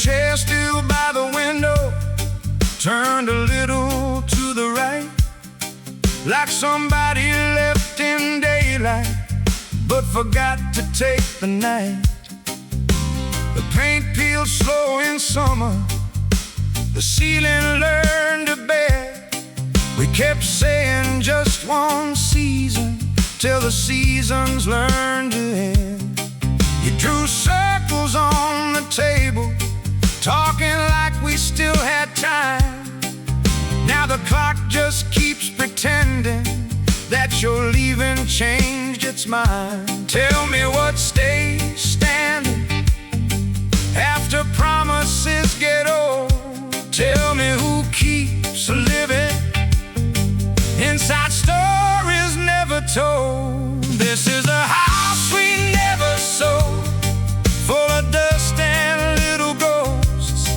chair still by the window, turned a little to the right, like somebody left in daylight but forgot to take the night. The paint peeled slow in summer, the ceiling learned to bear. We kept saying just one season till the seasons learned to end. You drew circles on the table, talking like we still had time. Now the clock just keeps pretending that your leaving changed its mind. Tell me what stays standing after promises get old. Tell me who keeps living inside stories never told. This is a house we never sold, full of dust and little ghosts.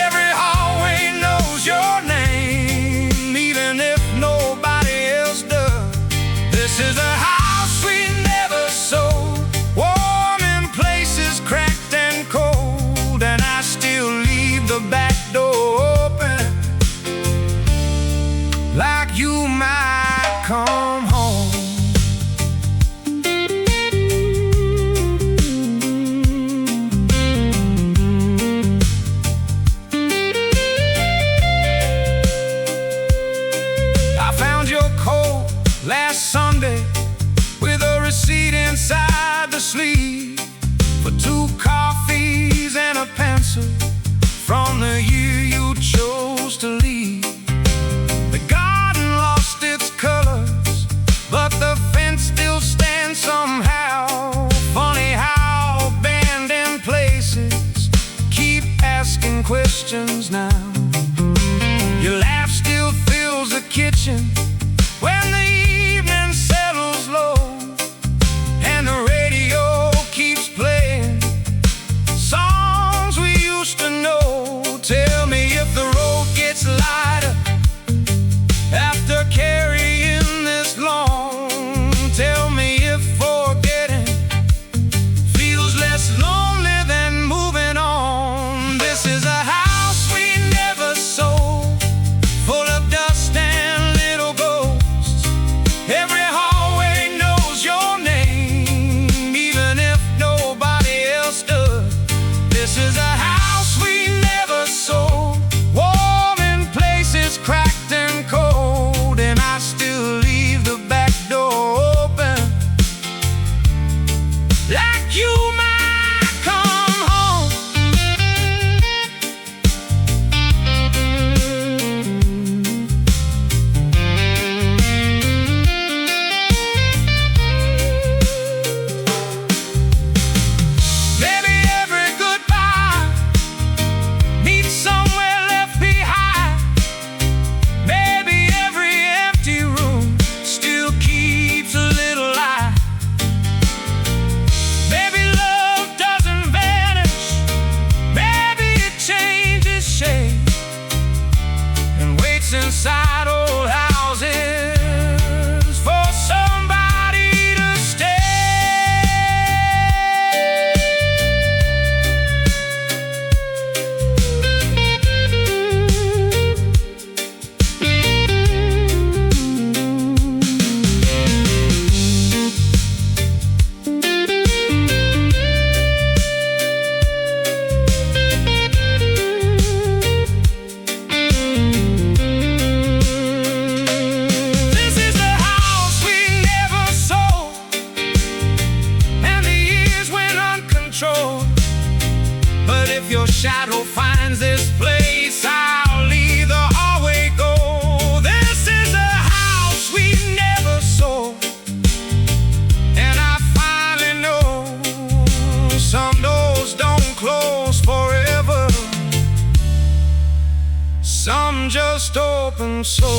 Every hallway knows your name, even if nobody else does. This is a house we never sold, warm in places cracked and cold, and I still leave the back door open, like you might come home. I found your coat last Sunday with a receipt inside the sleeve for 2 coffees and a pencil from the year you chose to leave. The garden lost its colors, but the fence still stands somehow. Funny how abandoned places keep asking questions now. Your laugh still fills the kitchen when the evening settles low, and the radio keeps playing songs we used to know. Tell me if the road gets lighter after carrying this long. Tell me if forgetting feels less lonely than moving on. This is a house we never sold, full of dust and little ghosts. Every hallway knows your name, even if nobody else does. This is a house we never sold, warm in places cracked and cold, and I still leave the back door open, like you might come home. Maybe every goodbye meets somewhere left behind. Maybe every empty room still keeps a little light. Maybe love doesn't vanish, maybe it changes shape and waits inside old houses for somebody to stay. This is the house we never sold, and the years went uncontrolled. But if your shadow finds this place, I'll leave the hallway go. This is a house we never sold, and I finally know some doors don't close forever, some just open so.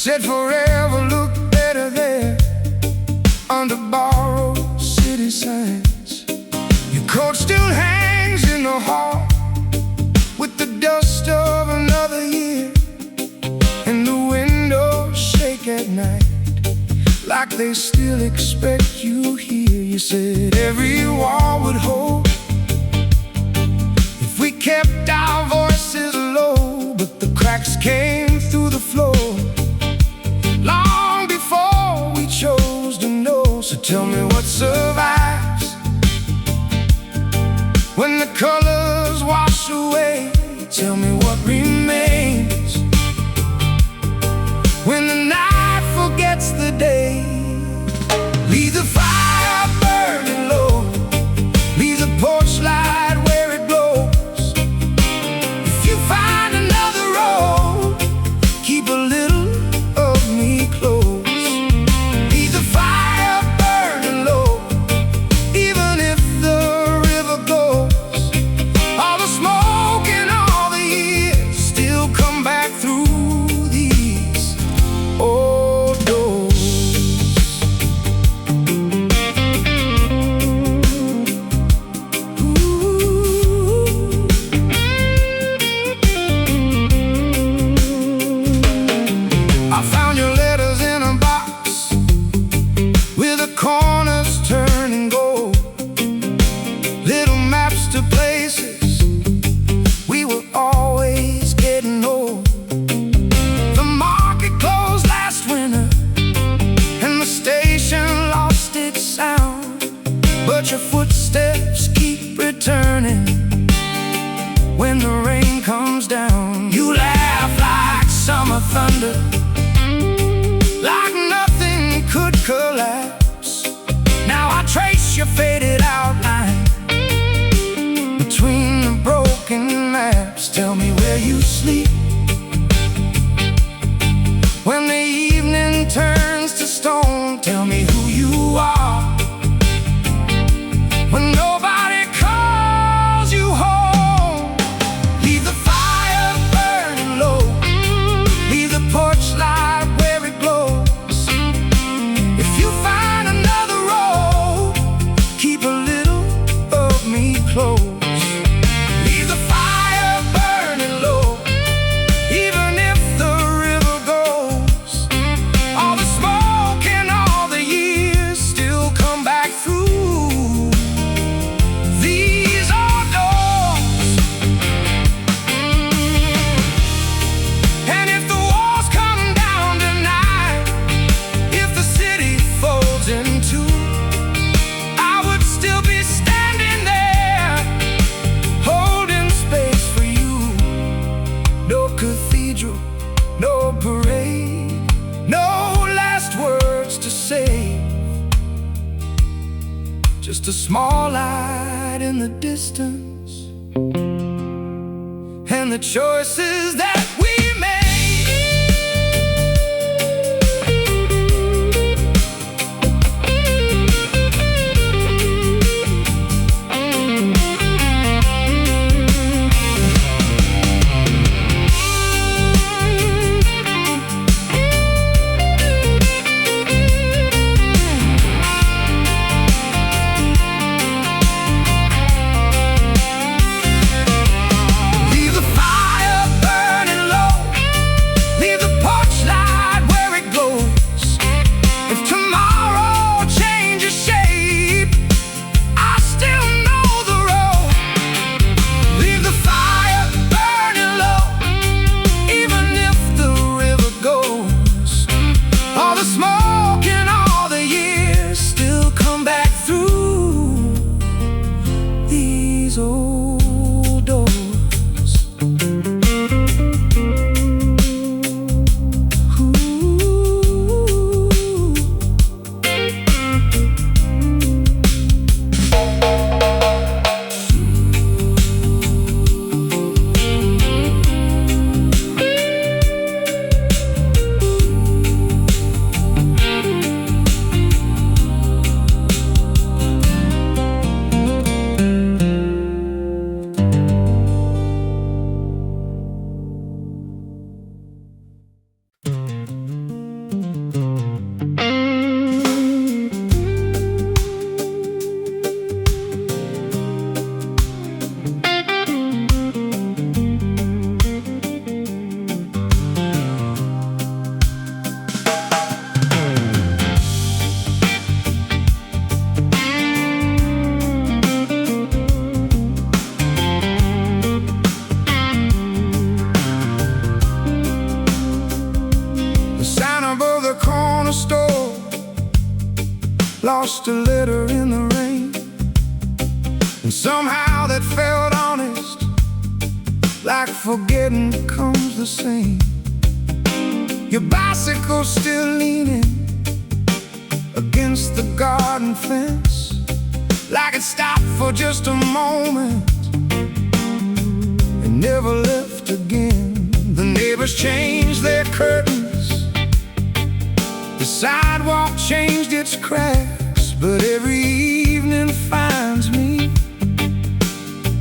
said forever looked better there under borrowed city signs. Your coat still hangs in the hall with the dust of another year, and the windows shake at night like they still expect you here. You said every wall would hold if we kept our voices low, but the cracks came through the floor long before we chose to know. So tell me what survives when the colors wash away. Tell me what remains when the night forgets the day. Leave the fire burning low, leave the porch light where it glows. If you find another road, keep a little of me close. Leave the fire burning low, even if the river goes. All the smoke and all the years still come back through these old doors. I found your letters in a box with the corners turning gold, little maps to places we were always getting old. The market closed last winter and the station lost its sound, but your footsteps keep returning when the rain comes down. You laugh like summer thunder, like nothing could collapse. Now I trace your faded outline between the broken maps. Tell me where you sleep when the evening turns to stone. Tell me who you are when nobody calls you home. Leave the fire burning low, leave the porch light where it glows. If you find another road, keep a little of me close. Leave the fire burning low, even if the river goes. All the smoke and all the years still come back through these old doors. And if the walls come down tonight, if the city folds in two, I would still be standing there, holding space for you. No cathedral, no parade, no last words to say, just a small light in the distance and the choices that we made. Leave the fire burning lost a letter in the rain, and somehow that felt honest, like forgetting comes the same. Your bicycle's still leaning against the garden fence, like it stopped for just a moment and never left again. The neighbors changed their curtains, the sidewalk changed its cracks, but every evening finds me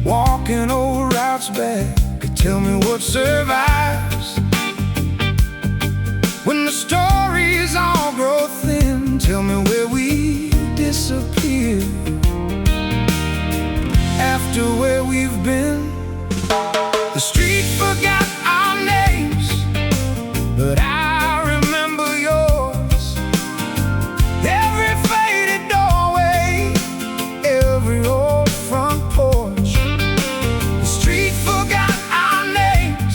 walking old routes back. Tell me what survives when the stories all grow thin. Tell me where we disappear after where we've been. The street forgot our names, but I remember yours. Every faded doorway, every old front porch. The street forgot our names,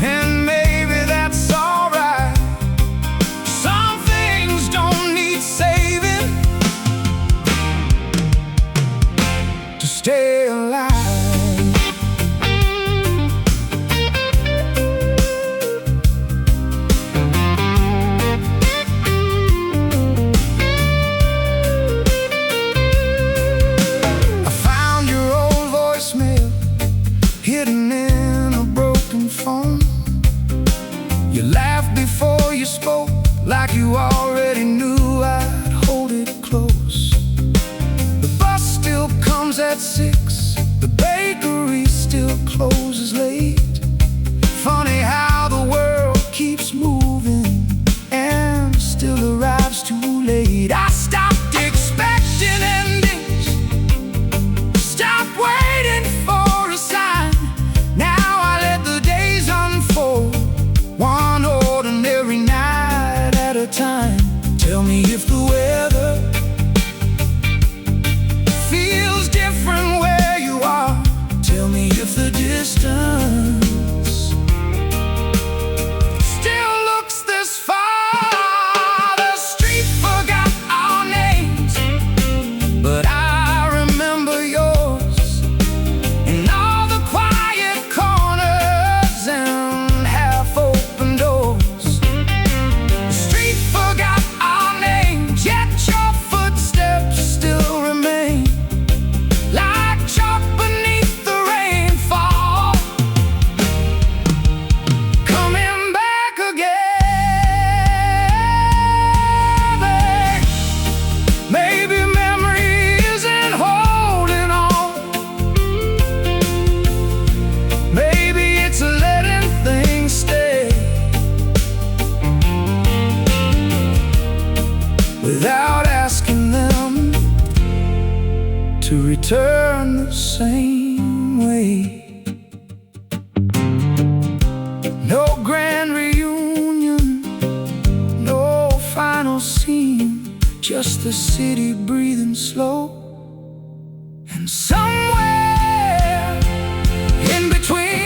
and maybe that's alright. Some things don't need saving to stay alive. Hidden in a broken phone. You laughed before you spoke, like you already knew I'd hold it close. The bus still comes at 6, the bakery still closes late. Funny how the world keeps moving and still arrives too late. I stopped expecting endings, stopped waiting for a sign. Now I let the days unfold, one ordinary night at a time. Tell me if the weather feels different where you are. Tell me if the distance still looks this far. The street forgot our names, but I remember yours, and all the quiet corners and half-open doors. The street forgot our names, yet your footsteps still remain, like chalk beneath the rainfall, coming back again. Maybe memory isn't holding on, maybe it's letting things stay without asking them to return the same way. No grand reunion, no final scene, just the city breathing slow, and somewhere in between,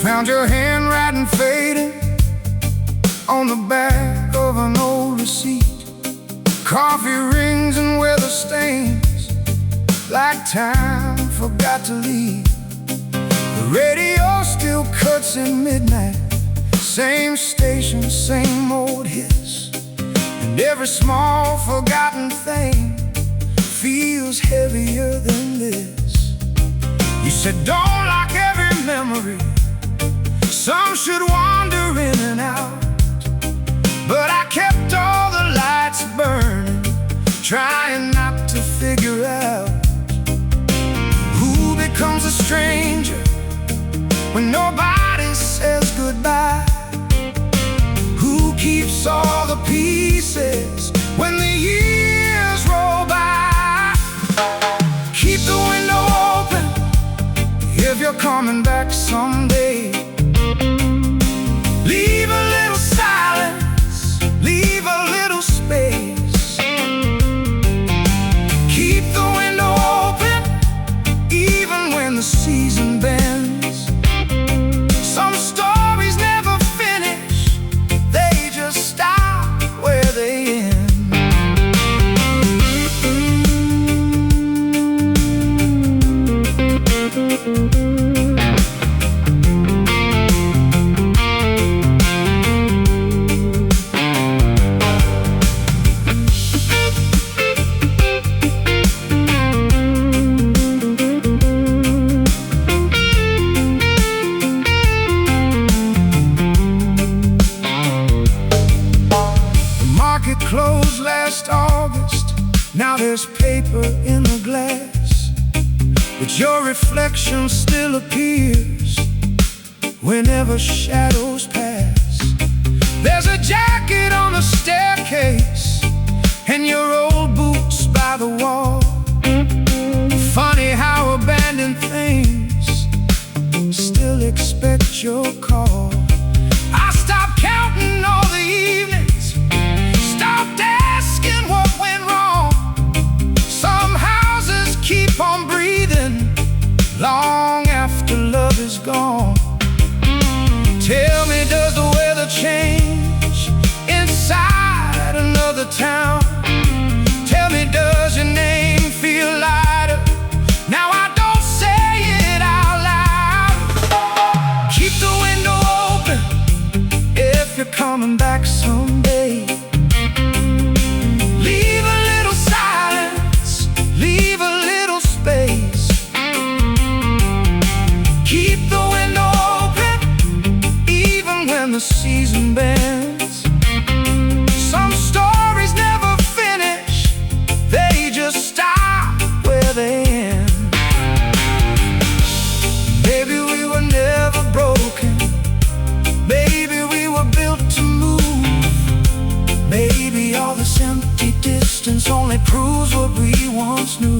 Found your handwriting faded on the back of an old receipt. Coffee rings and weather stains, like time forgot to leave. The radio still cuts at midnight, same station, same old hits. And every small forgotten thing feels heavier than this. You said don't lock every memory, some should wander in and out. But I kept all the lights burning, trying not to figure out who becomes a stranger when nobody says goodbye. Who keeps all the pieces when the years roll by? Keep the window open if you're coming back someday. Leave a little silence, leave a little space. Keep the window open even when the season bends. Some stories never finish, they just stop where they end. Closed last August, now there's paper in the glass, but your reflection still appears whenever shadows pass. There's a jacket on the staircase and your old boots by the wall. Funny how abandoned things still expect your call. I stopped counting all the evenings, stopped asking what went wrong. Some houses keep on breathing long after love is gone. Tell me, does the weather change inside another town? Tell me, does your name feel lighter now I don't say it out loud? Keep the window open if you're coming back someday. Leave a little silence, leave a little space. Keep the window open even when the season bends. Some stories never finish, they just stop where they end. Maybe we were never broken, maybe we were built to move. Maybe all this empty distance only proves what we once knew.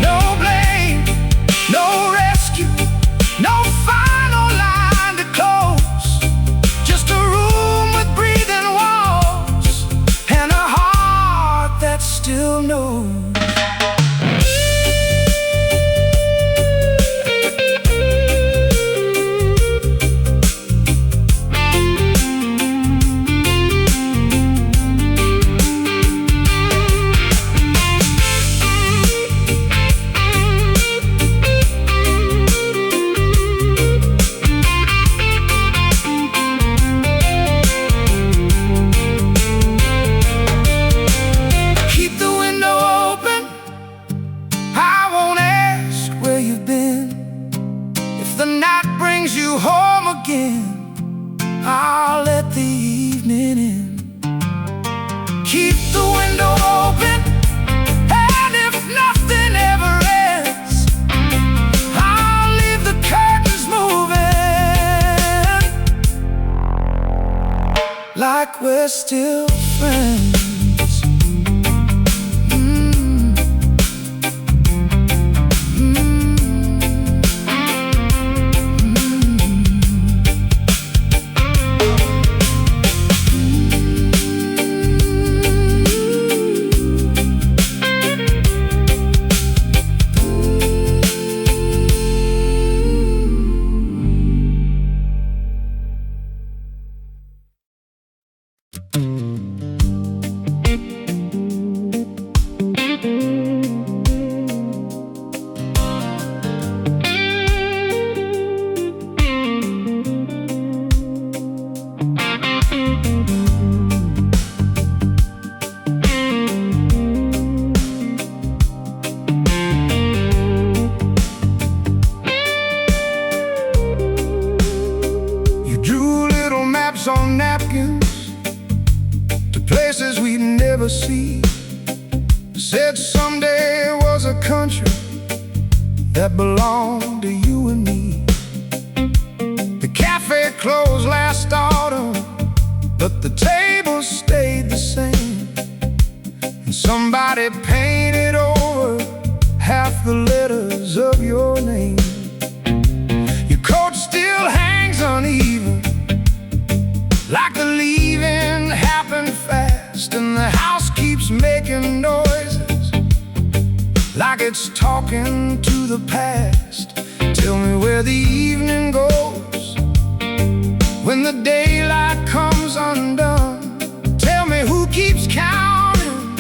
No blame, no rescue, no final line to close. Just a room with breathing walls and a heart that still knows. I'll let the evening in. Keep the window open and we're still friends. On napkins to places we'd never see. Said someday was a country that belonged to you and me. The cafe closed last autumn, but the table stayed the same. And somebody painted over half the letters of your name. Your coat still hangs uneven, like the leaving happened fast, and the house keeps making noises like it's talking to the past. Tell me where the evening goes when the daylight comes undone. Tell me who keeps counting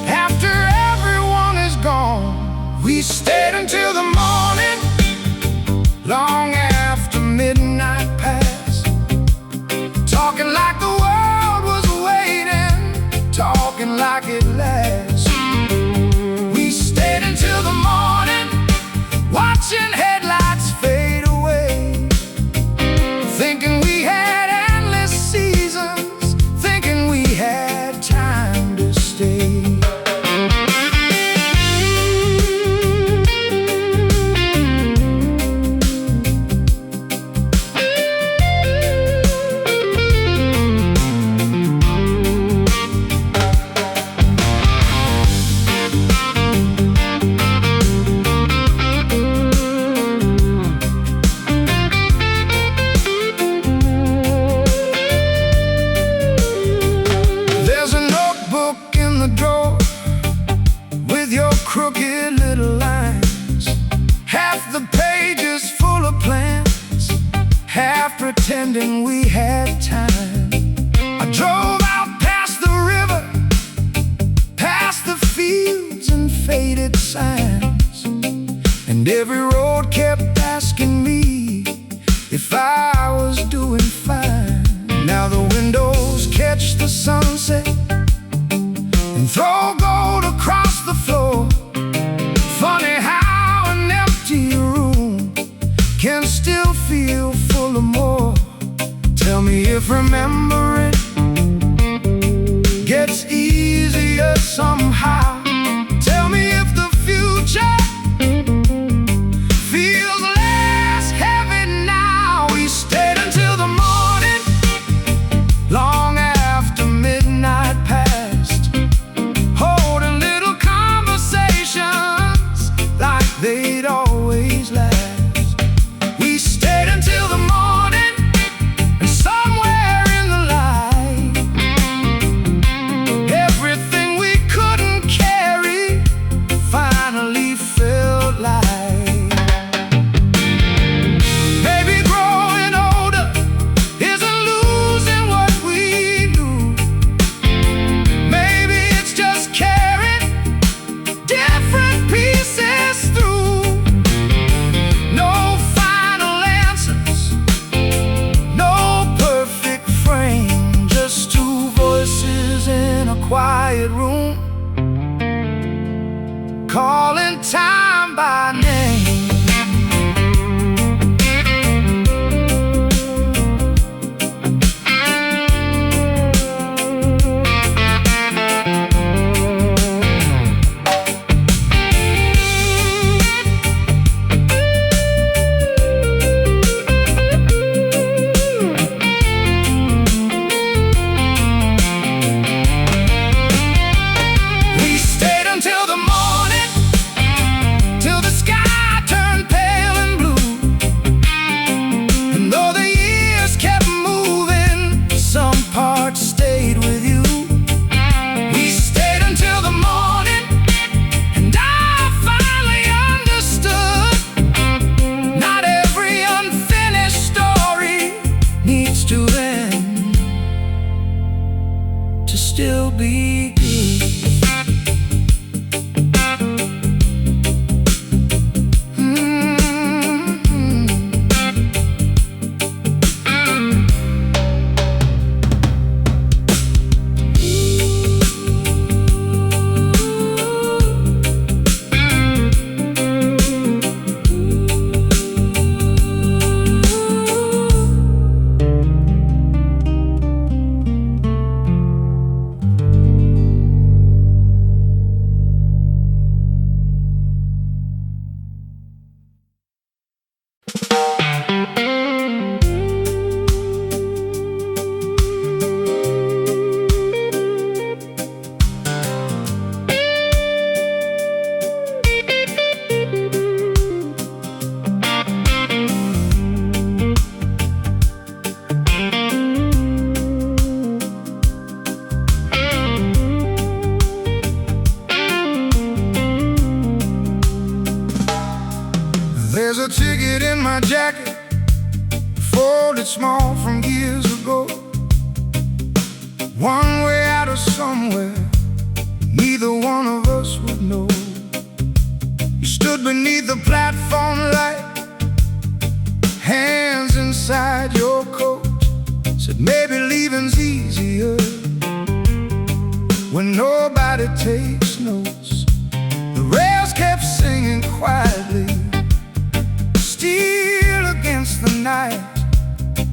after everyone is gone. We stayed until the morning, long after midnight passed, talking like the world was waiting, talking like it lasts. We stayed until the morning, watching headlights fade away, thinking we had endless seasons, thinking we had time to stay. Crooked little lines, half the pages full of plans, half pretending we had time. I drove out past the river, past the fields and faded signs, and every road kept asking me if I was doing fine. Now the windows catch the sunset and throw gold across the floor. Funny how an empty room can still feel full of more. Tell me if remembering gets easier somehow. Tell me if the future feels less heavy now. We stayed until the morning, long after midnight passed, holding little conversations like they'd always last. We stayed until the morning, and somewhere in the light, everything we couldn't carry finally felt light. Maybe growing older isn't losing what we knew. Maybe it's just carrying different pieces through. No final answers, no perfect frame, just two voices in a quiet room, calling time by name. a ticket in my jacket, folded small from years ago. One way out of somewhere neither one of us would know. You stood beneath the platform light, hands inside your coat. Said maybe leaving's easier when nobody takes notes. The rails kept singing quietly, still against the night.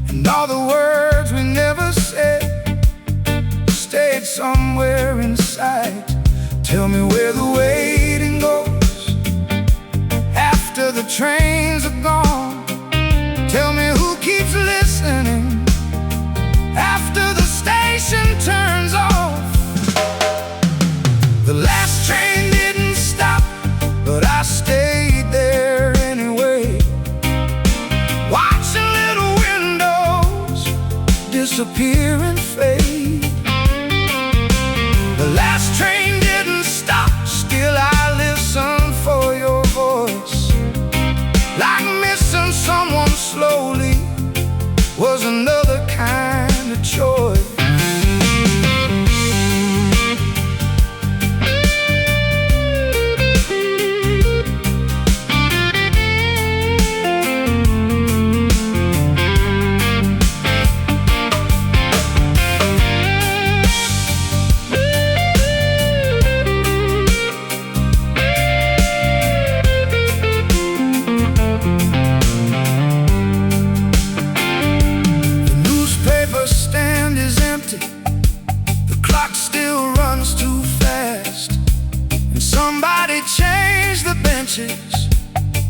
And all the words we never said stayed somewhere inside. Tell me where the waiting goes after the trains are gone. Tell me who keeps listening after the station turns off. The last train didn't stop, but I stayed there anyway, watching little windows disappear and fade. The last train didn't stop, still I listen for your voice. Like missing someone slowly was another kind of choice.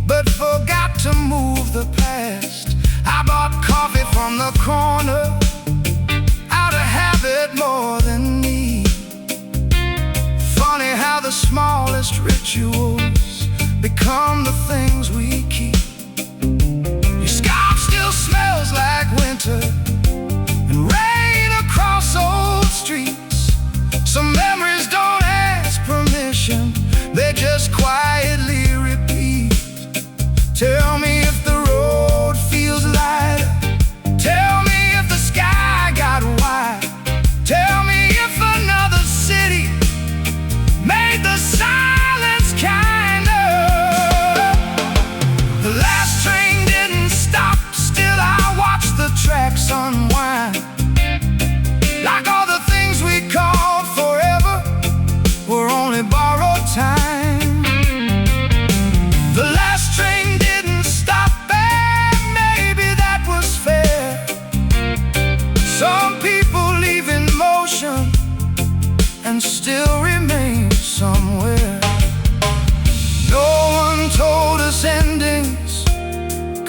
But forgot to move the past. I bought coffee from the corner out of habit more than need. Funny how the smallest rituals become the things we keep. Your scarf still smells like winter and rain across old streets. Some memories don't ask permission, they just quietly repeat. Tell me if the road feels lighter. Tell me if the sky got wide. Tell me if another city made the silence kinder. The last train didn't stop, still I watched the tracks unwind. Like all the things we called forever were only borrowed time. The last train didn't stop, and maybe that was fair. Some people leave in motion and still remain somewhere. No one told us endings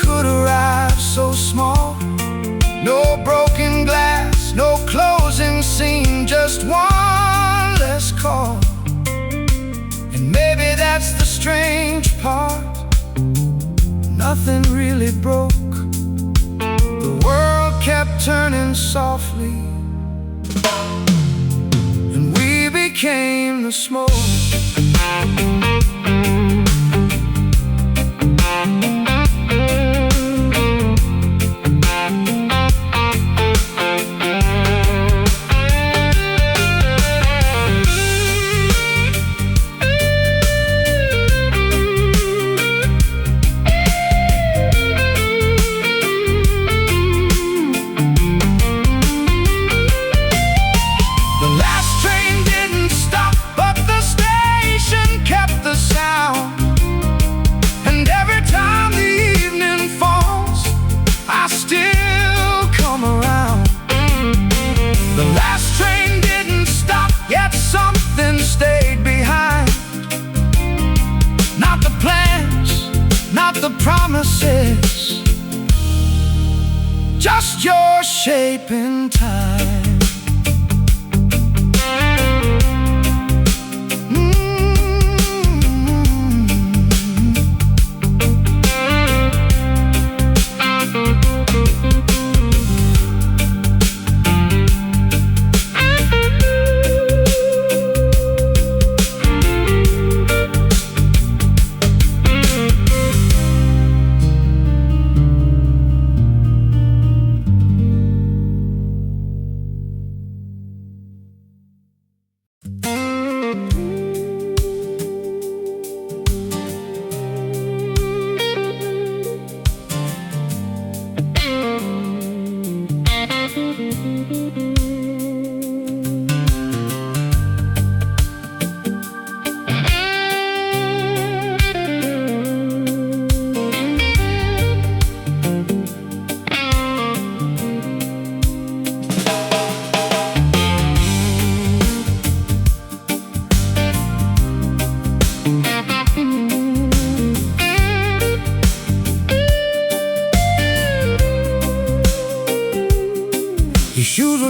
could arrive so small. No broken glass, no closing scene, just one less call. And maybe that's the strange part, nothing really broke. The world kept turning softly, and we became the smoke. Promises, just your shape in time.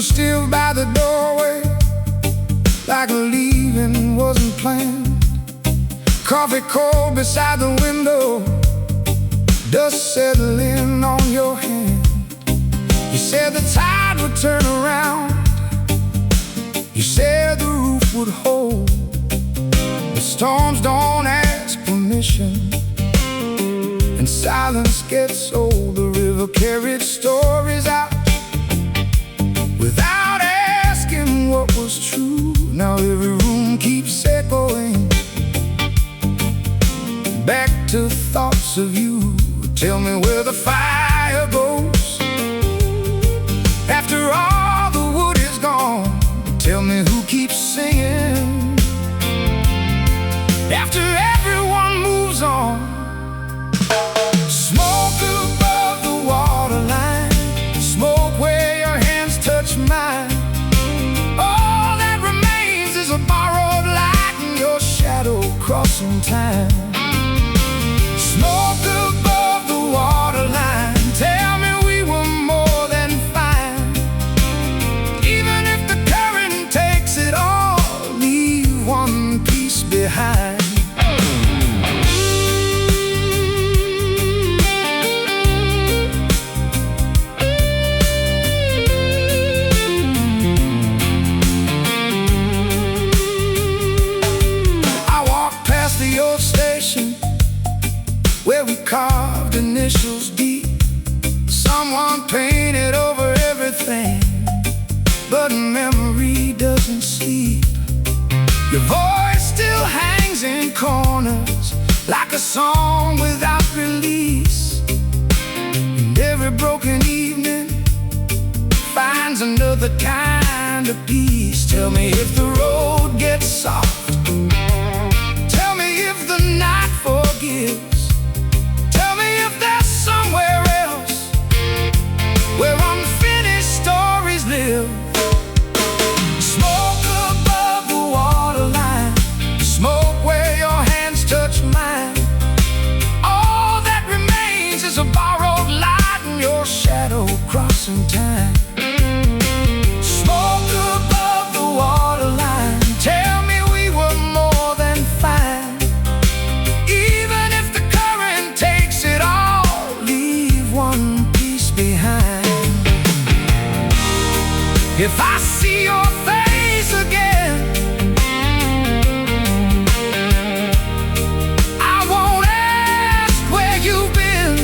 were still by the doorway, like leaving wasn't planned. Coffee cold beside the window, dust settling on your hand. You said the tide would turn around, you said the roof would hold. The storms don't ask permission, and silence gets old. The river carried stories out without asking what was true. Now every room keeps echoing back to thoughts of you. Tell me where the fire goes after all the wood is gone. Tell me who keeps singing after everyone moves on. Smoke above the waterline, smoke where your hands touch mine. All that remains is a borrowed light and your shadow crossing time. Smoke above the waterline, tell me we were more than fine. Even if the current takes it all, leave one piece behind. Where we carved initials deep, someone painted over everything, but memory doesn't sleep. Your voice still hangs in corners like a song without release, and every broken evening finds another kind of peace. Tell me if the road gets soft, tell me if the night forgives. Somewhere else where unfinished stories live. Smoke above the waterline, smoke where your hands touch mine. All that remains is a borrowed light and your shadow crossing time. Smoke above the waterline, tell me we were more than fine. Even if the current takes it all, one piece behind. If I see your face again, I won't ask where you've been.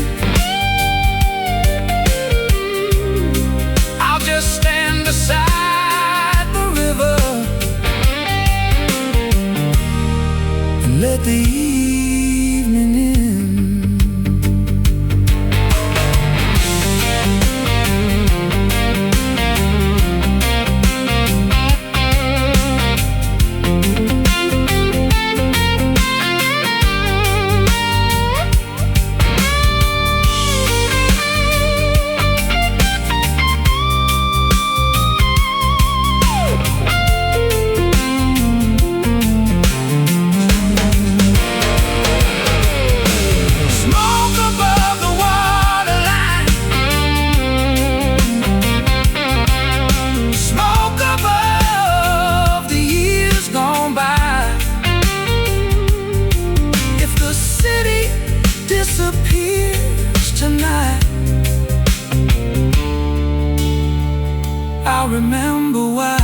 I'll just stand beside the river and let the evening in. I'll remember why.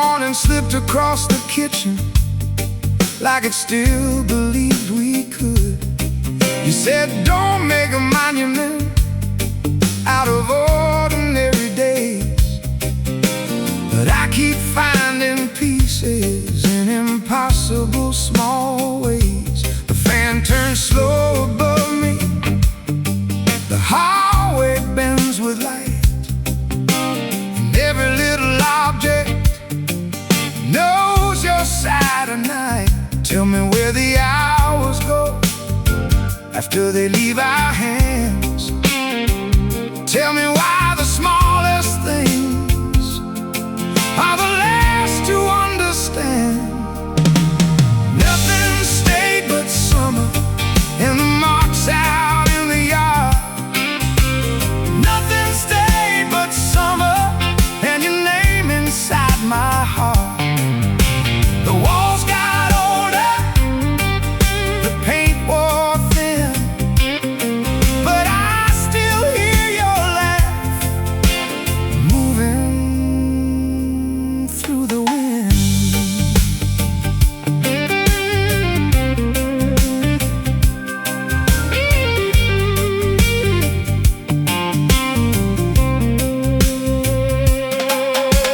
morning slipped across the kitchen like it still believed we could. You said don't make a monument out of ordinary days, but I keep finding pieces in impossible small ways. The fan turns slow above me, the hallway bends with light, and every little object knows your side of night. Tell me where the hours go after they leave our hands. Tell me why the smallest things are the last to understand. Nothing stayed but summer and the marks out in the yard. Nothing stayed but summer and your name inside my heart. The walls got older, the paint wore thin, but I still hear your laugh moving through the wind.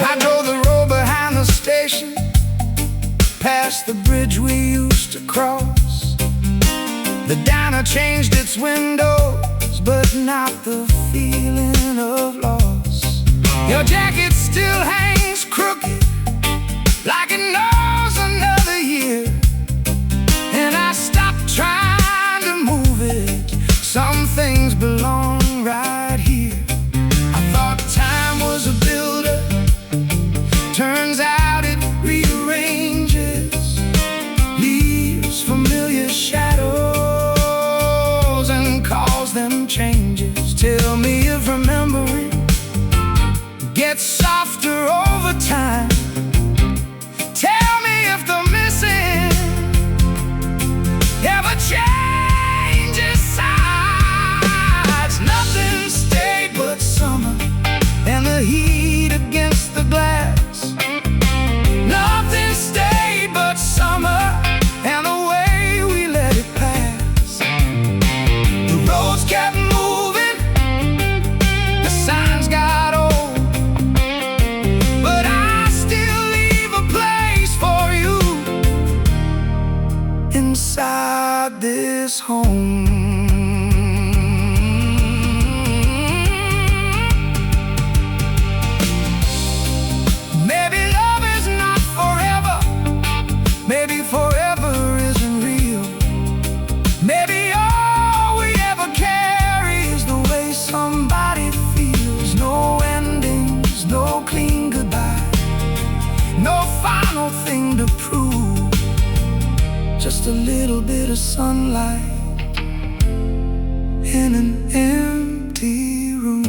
I drove the road behind the station, past the bridge we used to cross. The diner changed its windows, but not the feeling of loss. Your jacket still hangs crooked, like it knows another year, and I stopped trying to move it. Some things belong right here. I thought time was a builder, turns out it rearranges, leaves familiar shadows and calls them changes. Tell me if remembering gets softer over time. Tell me if the missing ever changes sides. Nothing stayed but summer and the heat against the glass. Nothing stayed but summer and the way we let it pass. The roads kept moving, the signs got old, but I still leave a place for you inside this home. Maybe love is not forever, maybe forever isn't real. Maybe all we ever carry is the way somebody feels. No endings, no clean goodbye, no final thing to prove. Just a little bit of sunlight in an empty room.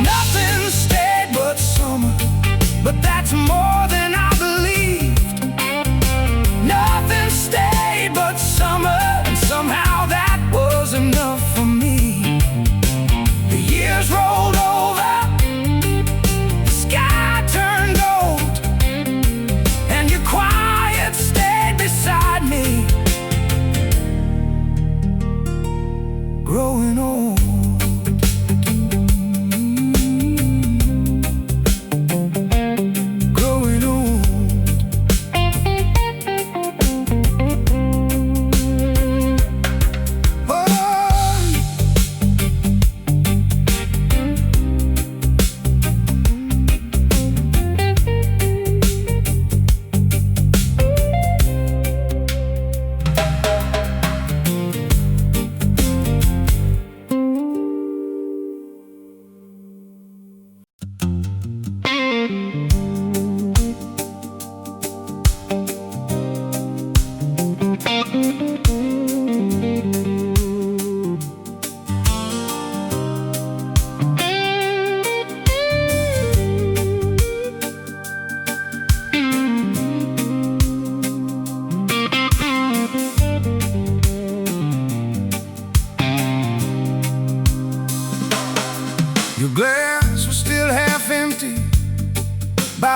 Nothing stayed but summer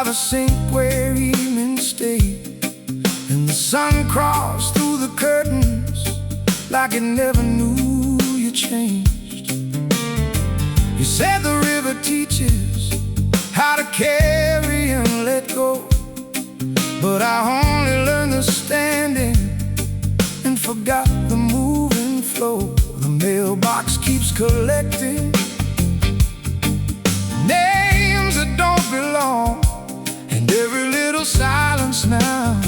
the sink where evening stayed, and the sun crossed through the curtains like it never knew you changed. You said the river teaches how to carry and let go, but I only learned the standing and forgot the moving flow. The mailbox keeps collecting names that don't belong, and every little silence now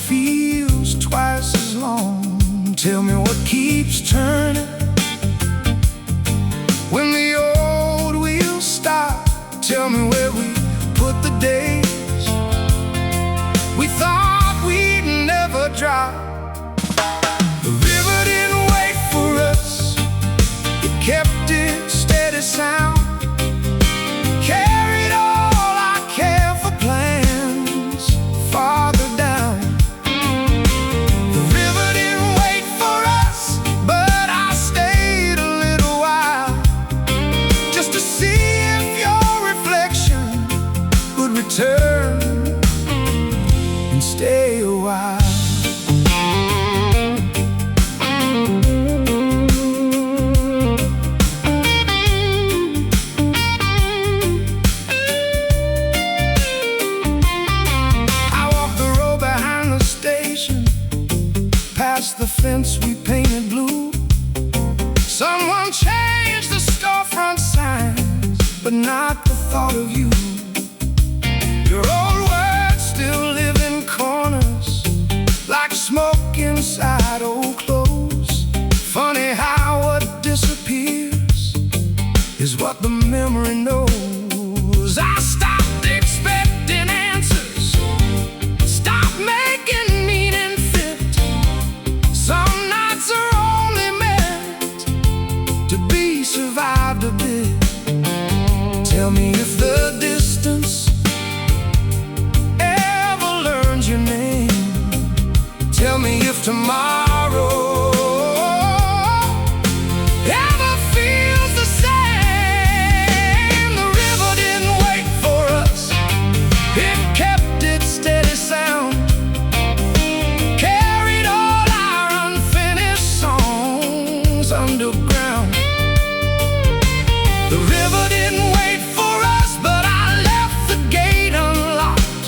feels twice as long. Tell me what keeps turning when the old wheels stop. Tell me where we put the days we thought we'd never drop. The river didn't wait for us, it kept its steady sound, carried all our careful plans farther down. The river didn't wait for us, but I stayed a little while just to see if your reflection would return and stay a while. Past the fence we painted blue, someone changed the storefront signs, but not the thought of you. Your old words still live in corners, like smoke inside old clothes. Funny how what disappears is what the memory knows. I stopped expecting answers, stopped making meaning fit. Some nights are only meant to be survived a bit. Tell me if the distance ever learns your name. Tell me if tomorrow ever feels the same. The river didn't wait for us, it kept its steady sound, carried all our unfinished songs underground. The river didn't wait for us, but I left the gate unlocked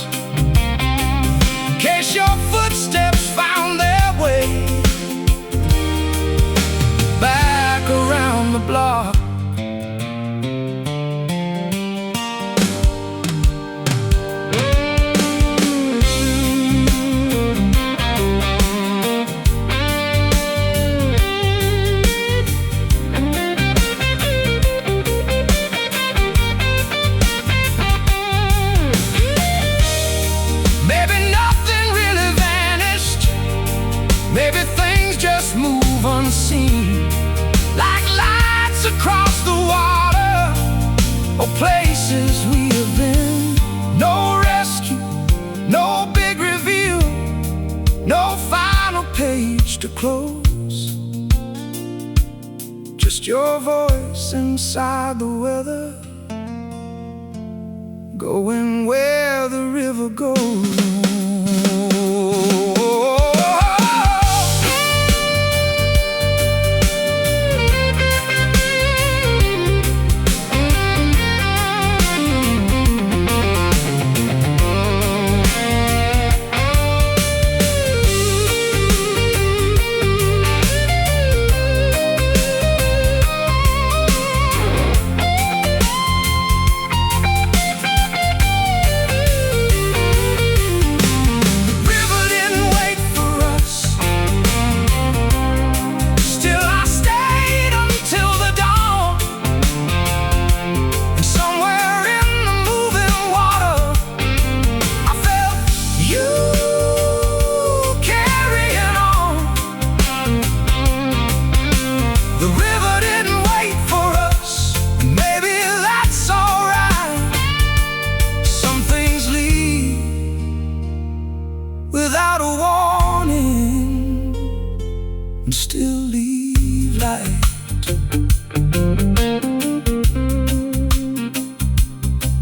in case your footsteps found their way back around the block. Maybe nothing really vanished, maybe things just move unseen, like lights across the water or places we have been. No rescue, no big reveal, no final page to close, just your voice inside the weather, going where the river goes.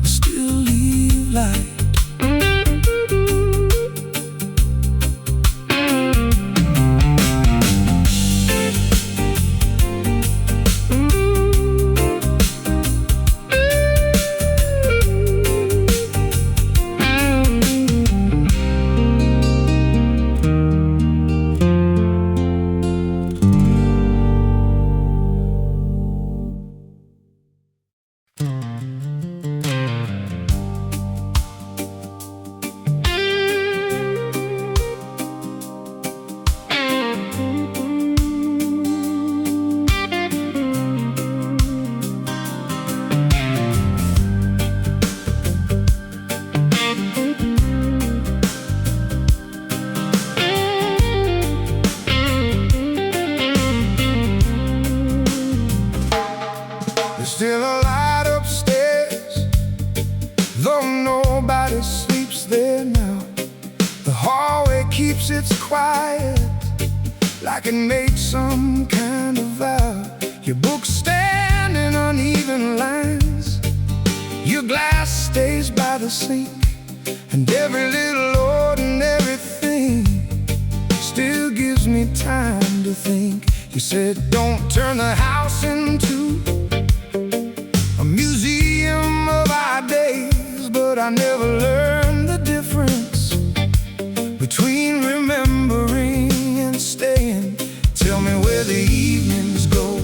Still leave like it made some kind of vow. Your book stand in uneven lines, your glass stays by the sink, and every little ordinary thing still gives me time to think. You said don't turn the house into a museum of our days, but I never learned the difference between remembering and staying. Tell me where the evenings go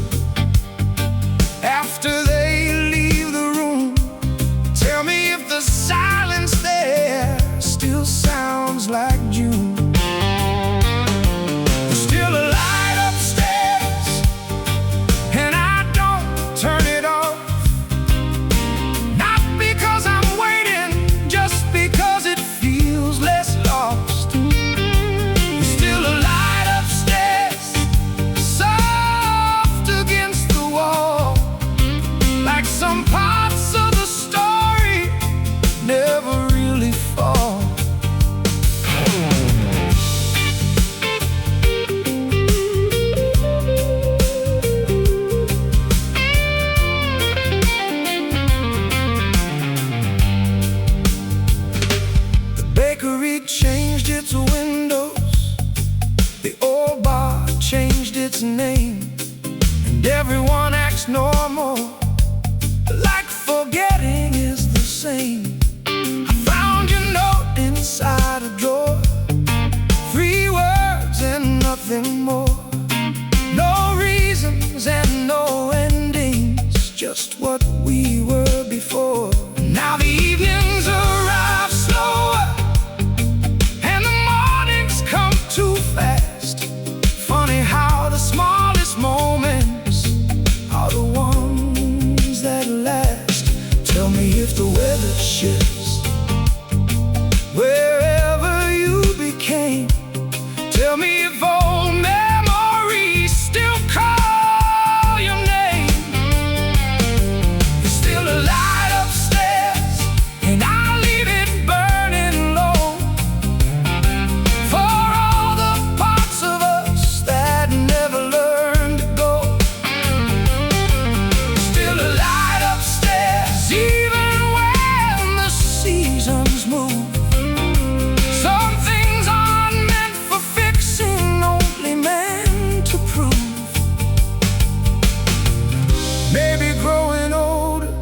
after they leave the room. Tell me if the silence there still sounds like June. There's still a light upstairs, and I don't turn it off. Not because I'm waiting, just because it feels less lost. There's still a light upstairs, soft against the wall, like some parts of the story never really fall. The bakery changed its windows, the old bar changed its name, and everyone acts normal, like forgetting is the same. I found your note inside a drawer, 3 words and nothing more. No reasons and no endings, just what we were before. Now the evenings arrive slower, and the mornings come too fast. Funny how the smallest moments are the ones that last. Tell me if the weather shifts wherever you became. Tell me if old memories still call your name. There's still a light upstairs, and I leave it burning low for all the parts of us that never learned to go. Still a light upstairs, even when the seasons move. Some things aren't meant for fixing, only meant to prove. Maybe growing older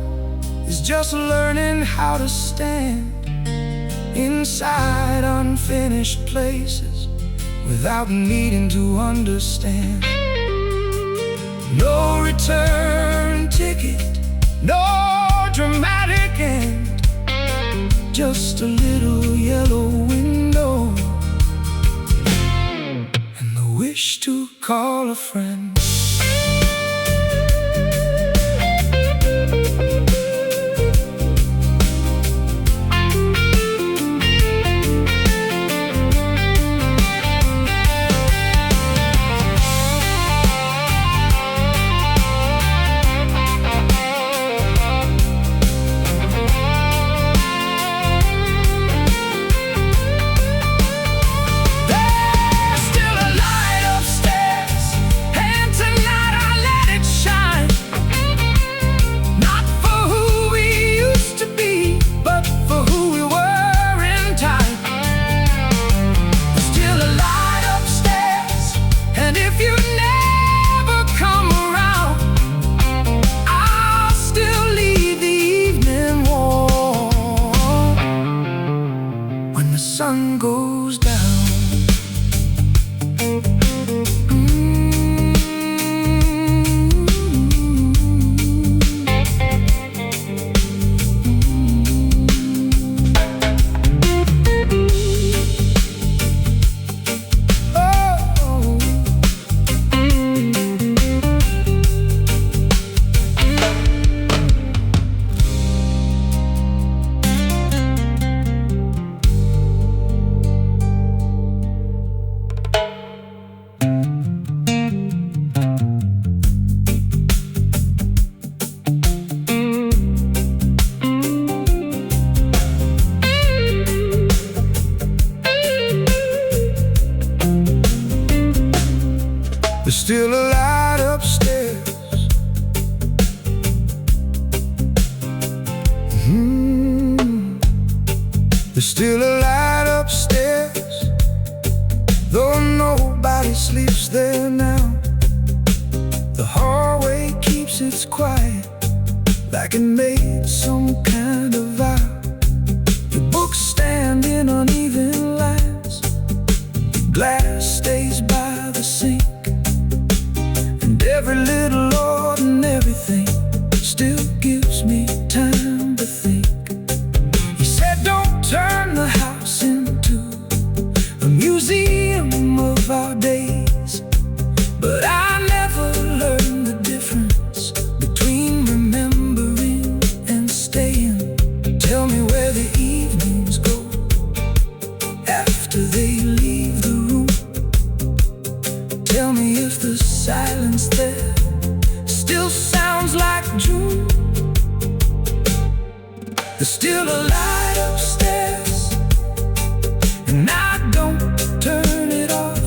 is just learning how to stand inside unfinished places without needing to understand. No return ticket, no dramatic end, just a little yellow window and the wish to call a friend. There's still a light upstairs, and There's still a light upstairs. There's still a light upstairs, though nobody sleeps there now. The hallway keeps its quiet, like it made some kind of vow. Your books stand in uneven lines, glass stays by the sink, and every little ordinary thing still gives me time to think. He said, don't turn the house into a museum of our days, but I never learned the difference between remembering and staying. Tell me where the evenings go after they leave the room. Tell me if the silence there still sounds like June. There's still a light upstairs, and I don't turn it off.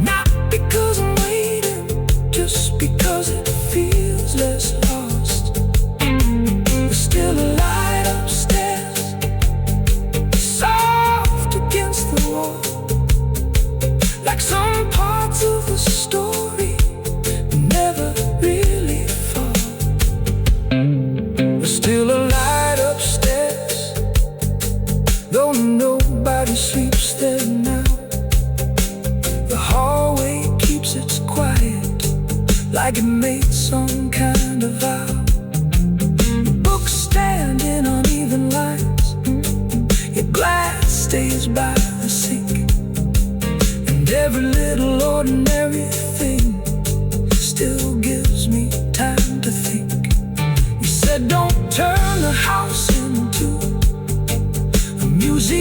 Not because I'm waiting, just because it feels less lost. There's still a light upstairs, soft against the wall, like some parts of the story never really fall. There's still a light upstairs, though nobody sleeps there now. The hallway keeps its quiet, like it made some kind of vow. The books stand in uneven lines, your glass stays by the sink, and every little ordinary thing still gives me time to think. You said don't turn the house